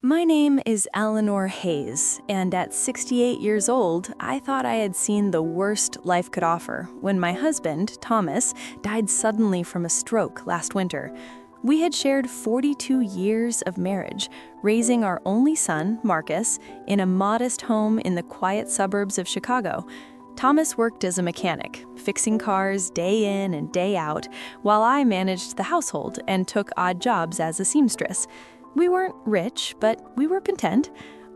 My name is Eleanor Hayes, and at 68 years old, I thought I had seen the worst life could offer when my husband, Thomas, died suddenly from a stroke last winter. We had shared 42 years of marriage, raising our only son, Marcus, in a modest home in the quiet suburbs of Chicago. Thomas worked as a mechanic, fixing cars day in and day out, while I managed the household and took odd jobs as a seamstress. We weren't rich, but we were content.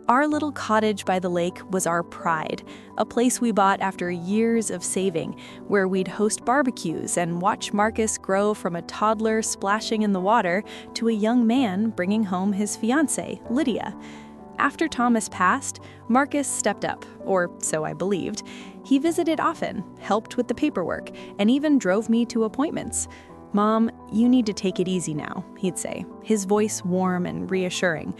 Our little cottage by the lake was our pride, a place we bought after years of saving, where we'd host barbecues and watch Marcus grow from a toddler splashing in the water to a young man bringing home his fiancée, Lydia. After Thomas passed, Marcus stepped up, or so I believed. He visited often, helped with the paperwork, and even drove me to appointments. "Mom, you need to take it easy now," he'd say, his voice warm and reassuring.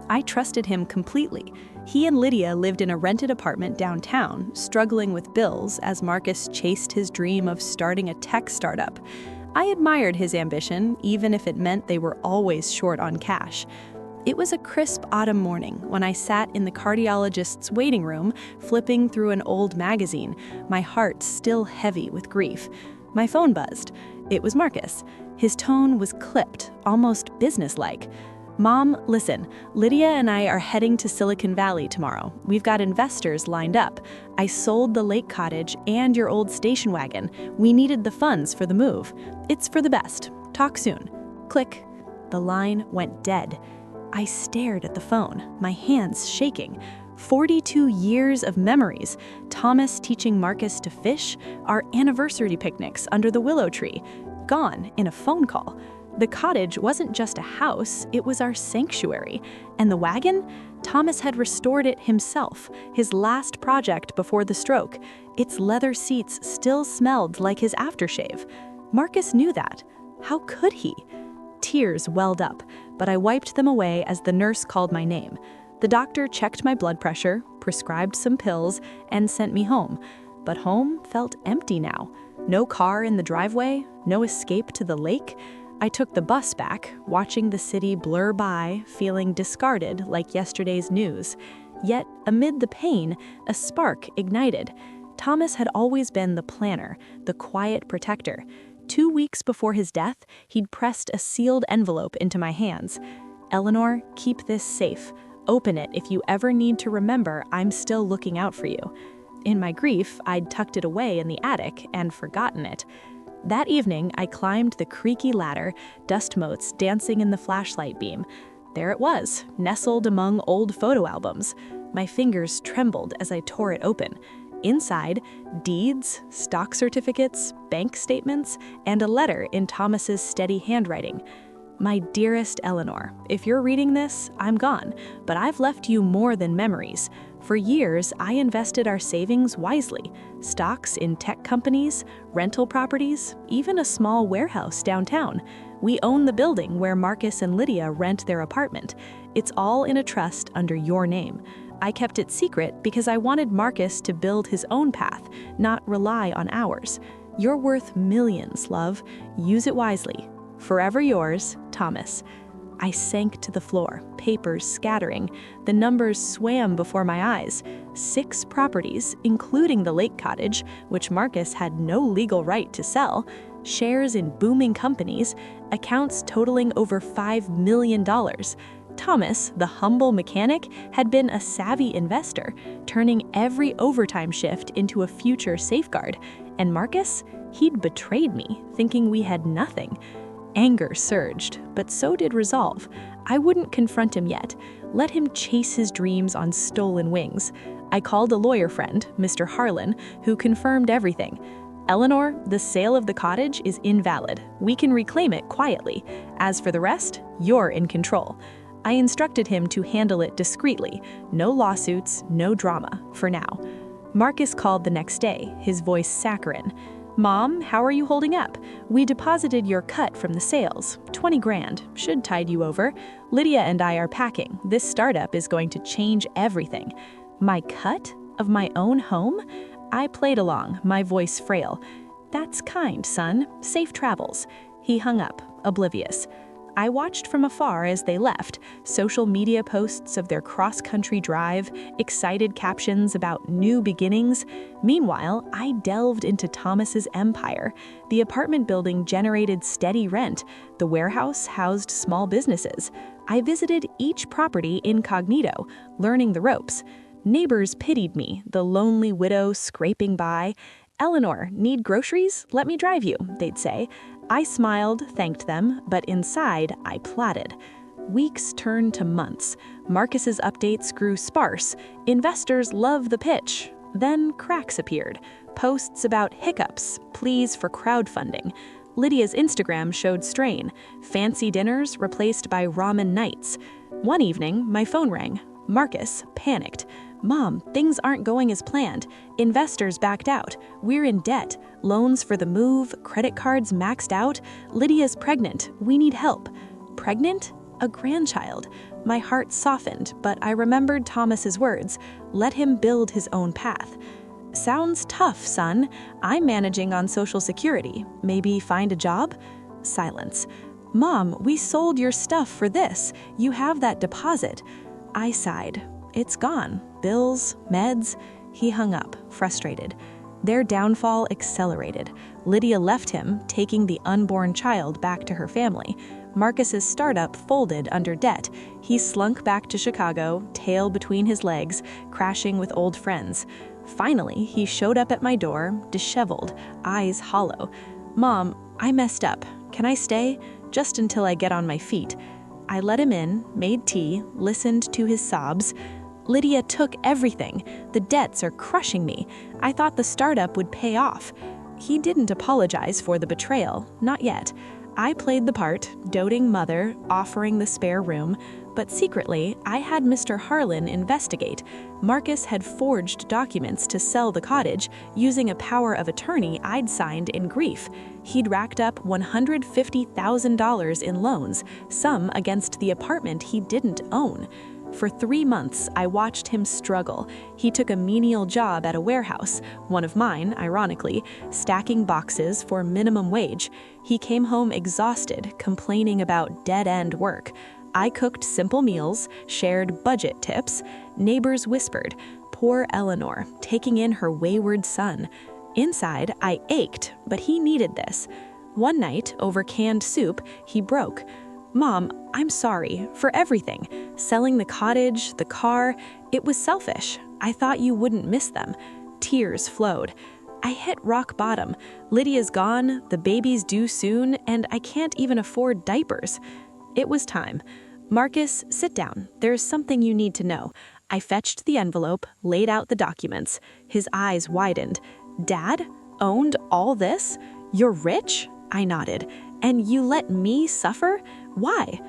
I trusted him completely. He and Lydia lived in a rented apartment downtown, struggling with bills as Marcus chased his dream of starting a tech startup. I admired his ambition, even if it meant they were always short on cash. It was a crisp autumn morning when I sat in the cardiologist's waiting room, flipping through an old magazine, my heart still heavy with grief. My phone buzzed. It was Marcus. His tone was clipped, almost businesslike. "Mom, listen, Lydia and I are heading to Silicon Valley tomorrow. We've got investors lined up. I sold the lake cottage and your old station wagon. We needed the funds for the move. It's for the best. Talk soon." Click. The line went dead. I stared at the phone, my hands shaking. 42 years of memories, Thomas teaching Marcus to fish, our anniversary picnics under the willow tree, gone in a phone call. The cottage wasn't just a house, it was our sanctuary. And the wagon? Thomas had restored it himself, his last project before the stroke. Its leather seats still smelled like his aftershave. Marcus knew that. How could he? Tears welled up, but I wiped them away as the nurse called my name. The doctor checked my blood pressure, prescribed some pills, and sent me home. But home felt empty now. No car in the driveway, no escape to the lake. I took the bus back, watching the city blur by, feeling discarded like yesterday's news. Yet, amid the pain, a spark ignited. Thomas had always been the planner, the quiet protector. 2 weeks before his death, he'd pressed a sealed envelope into my hands. "Eleanor, keep this safe. Open it if you ever need to remember I'm still looking out for you." In my grief, I'd tucked it away in the attic and forgotten it. That evening, I climbed the creaky ladder, dust motes dancing in the flashlight beam. There it was, nestled among old photo albums. My fingers trembled as I tore it open. Inside, deeds, stock certificates, bank statements, and a letter in Thomas's steady handwriting. "My dearest Eleanor, if you're reading this, I'm gone, but I've left you more than memories. For years, I invested our savings wisely. Stocks in tech companies, rental properties, even a small warehouse downtown. We own the building where Marcus and Lydia rent their apartment. It's all in a trust under your name. I kept it secret because I wanted Marcus to build his own path, not rely on ours. You're worth millions, love. Use it wisely. Forever yours, Thomas." I sank to the floor, papers scattering. The numbers swam before my eyes. 6 properties, including the lake cottage, which Marcus had no legal right to sell, shares in booming companies, accounts totaling over $5 million. Thomas, the humble mechanic, had been a savvy investor, turning every overtime shift into a future safeguard. And Marcus? He'd betrayed me, thinking we had nothing. Anger surged, but so did resolve. I wouldn't confront him yet. Let him chase his dreams on stolen wings. I called a lawyer friend, Mr. Harlan, who confirmed everything. "Eleanor, the sale of the cottage is invalid. We can reclaim it quietly. As for the rest, you're in control." I instructed him to handle it discreetly. No lawsuits, no drama, for now. Marcus called the next day, his voice saccharine. "Mom, how are you holding up? We deposited your cut from the sales. 20 grand, should tide you over. Lydia and I are packing. This startup is going to change everything." My cut? Of my own home? I played along, my voice frail. "That's kind, son. Safe travels." He hung up, oblivious. I watched from afar as they left, social media posts of their cross-country drive, excited captions about new beginnings. Meanwhile, I delved into Thomas's empire. The apartment building generated steady rent. The warehouse housed small businesses. I visited each property incognito, learning the ropes. Neighbors pitied me, the lonely widow scraping by. "Eleanor, need groceries? Let me drive you," they'd say. I smiled, thanked them, but inside, I plotted. Weeks turned to months. Marcus's updates grew sparse. Investors love the pitch. Then cracks appeared. Posts about hiccups, pleas for crowdfunding. Lydia's Instagram showed strain. Fancy dinners replaced by ramen nights. One evening, my phone rang. Marcus panicked. "Mom, things aren't going as planned. Investors backed out. We're in debt. Loans for the move, credit cards maxed out. Lydia's pregnant. We need help." Pregnant? A grandchild. My heart softened, but I remembered Thomas's words. Let him build his own path. "Sounds tough, son. I'm managing on Social Security. Maybe find a job?" Silence. "Mom, we sold your stuff for this. You have that deposit." I sighed. "It's gone. Bills, meds." He hung up, frustrated. Their downfall accelerated. Lydia left him, taking the unborn child back to her family. Marcus's startup folded under debt. He slunk back to Chicago, tail between his legs, crashing with old friends. Finally, he showed up at my door, disheveled, eyes hollow. "Mom, I messed up. Can I stay? Just until I get on my feet." I let him in, made tea, listened to his sobs. "Lydia took everything. The debts are crushing me. I thought the startup would pay off." He didn't apologize for the betrayal, not yet. I played the part, doting mother, offering the spare room, but secretly, I had Mr. Harlan investigate. Marcus had forged documents to sell the cottage, using a power of attorney I'd signed in grief. He'd racked up $150,000 in loans, some against the apartment he didn't own. For 3 months, I watched him struggle. He took a menial job at a warehouse, one of mine, ironically, stacking boxes for minimum wage. He came home exhausted, complaining about dead-end work. I cooked simple meals, shared budget tips. Neighbors whispered, "Poor Eleanor, taking in her wayward son." Inside, I ached, but he needed this. One night, over canned soup, he broke. "Mom, I'm sorry for everything. Selling the cottage, the car, it was selfish. I thought you wouldn't miss them." Tears flowed. I hit rock bottom. Lydia's gone, the baby's due soon, and I can't even afford diapers. It was time. "Marcus, sit down. There's something you need to know." I fetched the envelope, laid out the documents. His eyes widened. "Dad? Owned all this? You're rich?" I nodded. "And you let me suffer? Why?"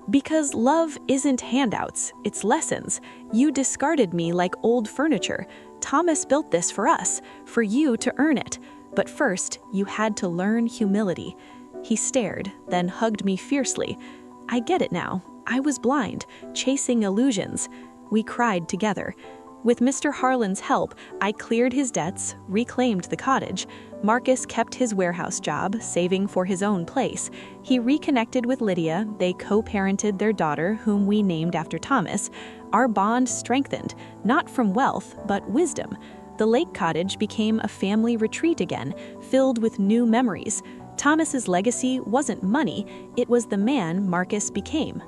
"Because love isn't handouts, it's lessons. You discarded me like old furniture. Thomas built this for us, for you to earn it. But first, you had to learn humility." He stared, then hugged me fiercely. "I get it now. I was blind, chasing illusions." We cried together. With Mr. Harlan's help, I cleared his debts, reclaimed the cottage. Marcus kept his warehouse job, saving for his own place. He reconnected with Lydia. They co-parented their daughter, whom we named after Thomas. Our bond strengthened, not from wealth, but wisdom. The lake cottage became a family retreat again, filled with new memories. Thomas's legacy wasn't money, it was the man Marcus became.